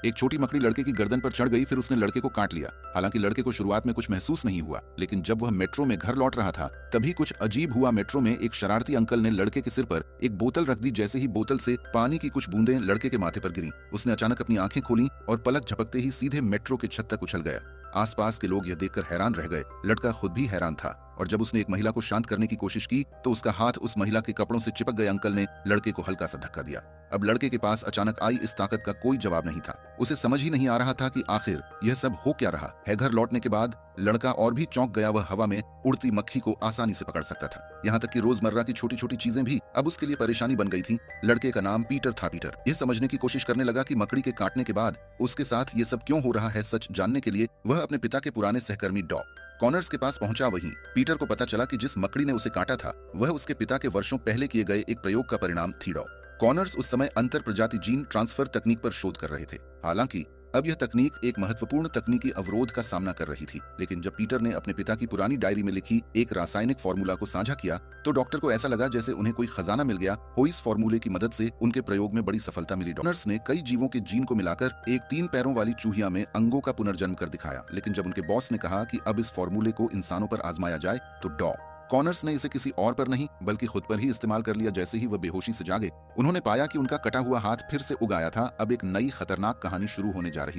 एक छोटी मकड़ी लड़के की गर्दन पर चढ़ गई, फिर उसने लड़के को काट लिया। हालांकि लड़के को शुरुआत में कुछ महसूस नहीं हुआ, लेकिन जब वह मेट्रो में घर लौट रहा था तभी कुछ अजीब हुआ। मेट्रो में एक शरारती अंकल ने लड़के के सिर पर एक बोतल रख दी। जैसे ही बोतल से पानी की कुछ बूंदें लड़के के माथे पर गिरी, उसने अचानक अपनी आंखें खोली और पलक झपकते ही सीधे मेट्रो के छत तक उछल गया। आसपास के लोग यह देखकर हैरान रह गए। लड़का खुद भी हैरान था और जब उसने एक महिला को शांत करने की कोशिश की तो उसका हाथ उस महिला के कपड़ों से चिपक गए। अंकल ने लड़के को हल्का सा धक्का दिया। अब लड़के के पास अचानक आई इस ताकत का कोई जवाब नहीं था। उसे समझ ही नहीं आ रहा था कि आखिर यह सब हो क्या रहा है। घर लौटने के बाद लड़का और भी चौंक गया। वह हवा में उड़ती मक्खी को आसानी से पकड़ सकता था। यहाँ तक कि रोजमर्रा की छोटी छोटी चीजें भी अब उसके लिए परेशानी बन गई थी। लड़के का नाम पीटर था। पीटर यह समझने की कोशिश करने लगा कि मकड़ी के काटने के बाद उसके साथ ये सब क्यों हो रहा है। सच जानने के लिए वह अपने पिता के पुराने सहकर्मी डॉग कॉनर्स के पास पहुंचा। वहीं पीटर को पता चला कि जिस मकड़ी ने उसे काटा था वह उसके पिता के वर्षों पहले किए गए एक प्रयोग का परिणाम थी। डॉग कॉनर्स उस समय अंतर प्रजाति जीन ट्रांसफर तकनीक पर शोध कर रहे थे। हालांकि अब यह तकनीक एक महत्वपूर्ण तकनीकी अवरोध का सामना कर रही थी। लेकिन जब पीटर ने अपने पिता की पुरानी डायरी में लिखी एक रासायनिक फॉर्मूला को साझा किया तो डॉक्टर को ऐसा लगा जैसे उन्हें कोई खजाना मिल गया हो। इस फॉर्मूले की मदद से उनके प्रयोग में बड़ी सफलता मिली। डॉक्टर्स ने कई जीवों के जीन को मिलाकर एक 3 पैरों वाली चूहिया में अंगों का पुनर्जन्म कर दिखाया। लेकिन जब उनके बॉस ने कहा कि अब इस फॉर्मूले को इंसानों पर आजमाया जाए तो डॉग कॉनर्स ने इसे किसी और पर नहीं बल्कि खुद पर ही इस्तेमाल कर लिया। जैसे ही वह बेहोशी से जागे उन्होंने पाया कि उनका कटा हुआ हाथ फिर से उग आया था। अब एक नई खतरनाक कहानी शुरू होने जा रही